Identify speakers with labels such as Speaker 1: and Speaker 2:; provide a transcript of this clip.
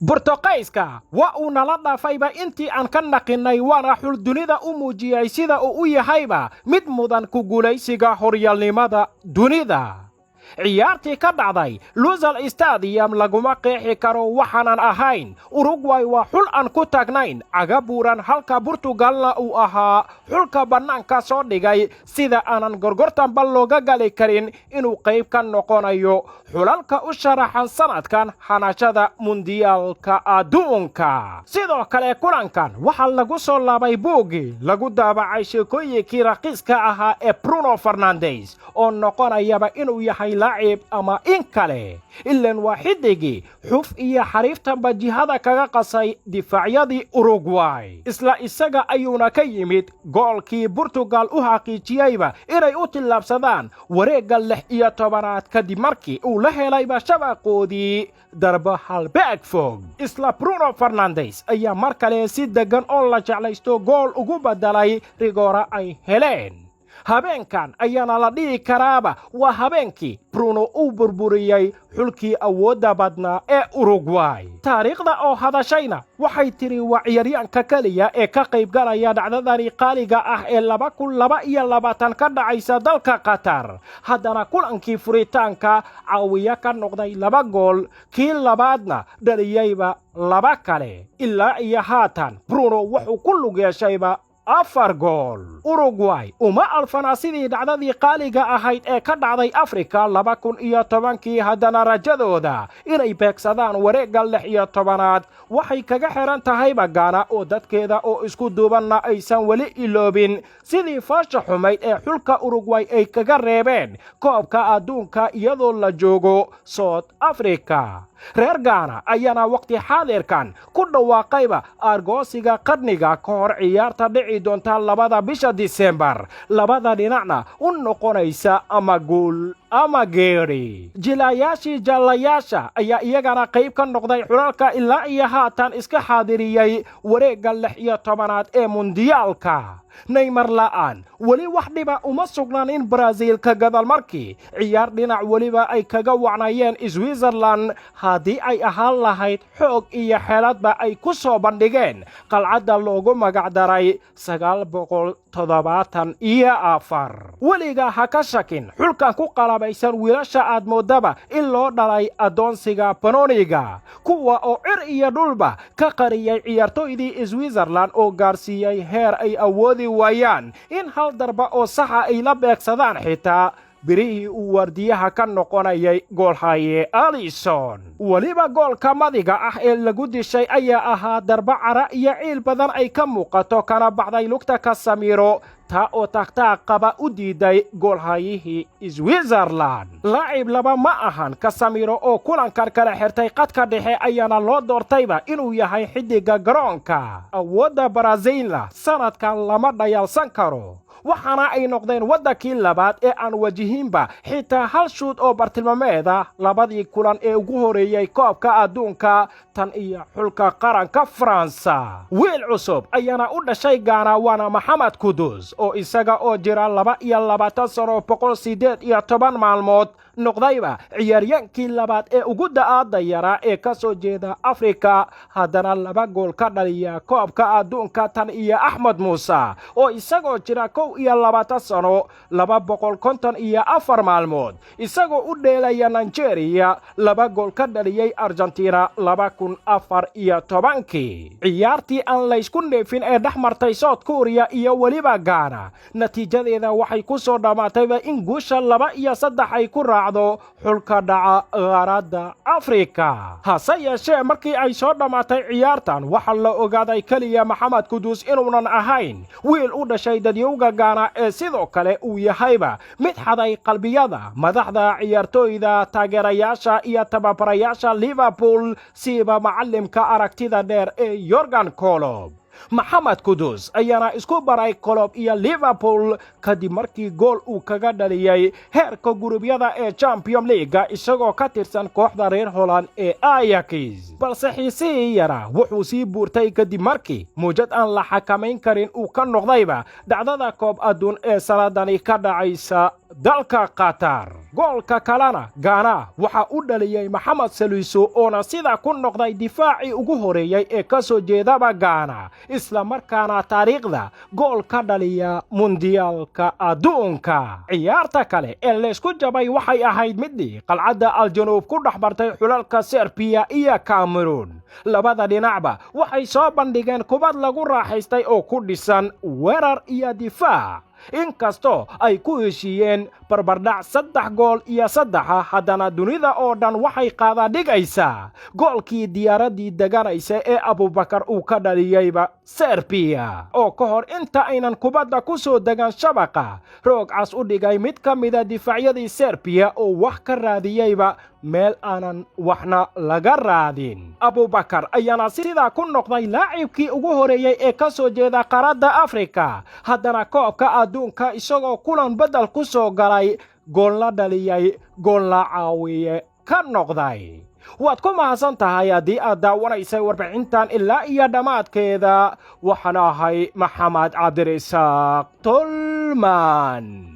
Speaker 1: Bortuqiiska waa uu nala dhaafayba intii aan ka naqinay waana xul dunida u muujiyay sida uu u yahayba mid mudan ku guulaysiga horyaalnimada dunida. ciyaartii ka dhacday Lusail Stadium laguma qeexi karo waxaanan ahayn. Uruguay waa xul aan ku taagnayn cagabuuran halka Portugalna uu ahaa xulka bannaanka soo dhigay sida aanan gorgortanba looga gali karin inuu qayb ka noqonayo xulalka u sharaxan sanadkan hanashada mundiyaalka adduunka. sidoo kale kulankan waxaa lagu soo laabay buuggii lagu daabacay sheekooyinkii raqiiska ahaa ee Bruno Fernandes oo noqonayaba inuu yahay laacib ama in kale ilan waa xidigii xuf iyo xariiftanba jihada kaga qasay difaacyadii Uruguay. isla isaga ayuuna ka yimid goolkii Portugal u xaqiijiyayba inay u tillaabsadaan wareegga 16aad kadib markii uu la helayba shabaqoodii darba halbeeg fog. isla Bruno Fernandes ayaa mar kale si degan oo la jeclaysto gool ugu badalay rigoora ay heleen. habeenkan ayaana la dhihi karaaba waa habeenkii Bruno uu burburiyay xulkii awoodda badnaa ee Uruguay. taariikhda oo hadashayna waxay tiri waa ciyaaryahanka kaliya ee ka qayb galaya dhacdadani qaaliga ah ee 2022 ka dhacaysa dalka Qatar. haddana kulankii furitaanka caawiya ka noqday 2 gool kii labaadna dhaliyayba 2 kale. ilaa iyo haatan Bruno wuxuu ku lug yeeshayba 4 gool. Uruguay uma alfana sidii dhacdadii qaaliga ahayd ee ka dhacday Afrika 2010 haddana rajadooda inay beegsadaan wareegga 16aad waxay kaga xiran tahay Ghana oo dadkeeda oo isku duubanna aysan weli iloobin sidii faasha xumayd ee xulka Uruguay ay kaga reebeen koobka adduunka iyadoo la joogo South Africa. reer Ghana ayaana waqti xaadirkan ku dhawaaqayba argoosiga qarniga ka hor ciyaarta dhici doonta 2 bisha December labada dhinacna u noqonaysa ama guul ama geeri. jilayaashii jallayaasha ayaa iyagana qayb ka noqday xulalka ilaa iyo haatan iska xaadiriyay wareegga 16aad ee mundiyaalka. Neymar la'aan weli wax dhiba uma sugnaanin Brazil ka gadal markii ciyaar dhinac weliba ay kaga wacnayeen Switzerland haddii ay ahaan lahayd xoog iyo xeeladba ay ku soo bandhigeen qalcadda loogu magac daray 974. weliga ha ka shakin xulkan ku qalabaysan wiilasha aad moodaba in loo dhalay adoonsiga Panoniga kuwa oo cir iyo dhulba ka qariyay ciyaartoydii Switzerland oo gaarsiiyay heer ay awoodi waayaan in hal darba oo saxa ay la beegsadaan xitaa birihii uu wardiyaha ka noqonayay goolhaye Alisson. weliba goolka madiga ah ee lagu dishay ayaa ahaa darba cara iyo ciil badan ay ka muuqato kana baxday lugta Casemiro taa oo qaba u diiday goolhayihii Switzerland. laacib laba ma ahan Casemiro oo kulankan kala xirtay qadka dhexe ayaana loo doortayba inuu yahay xidiga garoonka. awoodda Brazilna sanadkan lama dhayalsan karo waxaana ay noqdeen wadankii labaad ee aan wajihinba xitaa hal shoot oo bartilmaameeda labadii kulan ee ugu horeeyay koobka adduunka tan iyo xulka qaranka Faransa. wiil cusub ayaana u dhashay Ghana waana Mohamed Kudus oo isaga oo jira 22 sano 118 maalmood noqdayba ciyaaryahankii labaad ee ugu da'aada yara ee ka soo jeeda Afrika haddana 2 gool ka dhaliya koobka adduunka tan iyo Ahmed Musa oo isagoo jira 21 sano 254 maalmood isagoo u dheelaya Nigeria 2 gool ka dhaliyay Argentina 2014. ciyaartii aan la isku neefin ee dhaxmartay South Korea iyo weliba Ghana natiijadeeda waxay ku soo dhamaatayba in guusha 2-3 ay ku raacdo xulka dhaca qaaradda Afrika. hase yeeshee markii ay soo dhamaatay ciyaartan waxaa la ogaaday kaliya Mohamed Kudus inuunan ahayn wiil u dhashay dadyowga Ghana ee sidoo kale uu yahayba mid xaday qalbiyada madaxda ciyaartoyda taageerayaasha iyo tababarayaasha Liverpool siiba macallimka aragtida dheer ee Jurgen Klopp. Mohamed Kudus ayaana isku baray Klopp iyo Liverpool kadib markii gool uu kaga dhaliyay heerka gurubyada ee Champions League isagoo ka tirsan kooxda reer Holland ee Ajax. balse xiisihii yara wuxuu sii buurtay kadib markii muujad aan la xakamayn karin uu ka noqdayba dhacdada koob adduun ee sanadani ka dhacaysa dalka qatar. goolka kalena gaana waxa u dhaliyay maxamed saliiso oona sida ku noqday difaacii ugu horeeyay ee ka soo jeedaba gaana isla markaana taariikhda gool ka dhaliya mundiyaalka adduunka. ciyaarta kale ee laysku jabay waxay ahayd midii qalcadda aljanuub ku dhex bartay xulalka serbiya iyo cameroon. labada dhinacba waxay soo bandhigeen kubad lagu raaxaystay oo ku dhisan weerar iyo difaac. inkastoo ay ku heshiiyeen barbardhac 3-3 haddana dunida oo dhan waxay qaadadhigaysaa goolkii diyaaraddii deganaysa ee abubakar uu ka dhaliyeyba serbiya oo ka hor inta aynan kubadda ku soo degan shabaqa roog cas u dhigay mid ka mida difaacyadii serbiya oo wax ka raadiyeyba meel aanan waxna laga raadin. abubakar ayaana sidaa ku noqday laacibkii ugu horeeyey ee ka soo jeeda qaaradda afrika haddana koobka adduunka isagoo kulan beddel ku soo galay goolna dhaliyay goolna caawiye ka noqday. waad ku mahadsan tahay haddii aad daawanaysay warbixintan ilaa iyo dhammaadkeeda. waxaan ahay maxamed cabdirasaaq tolman.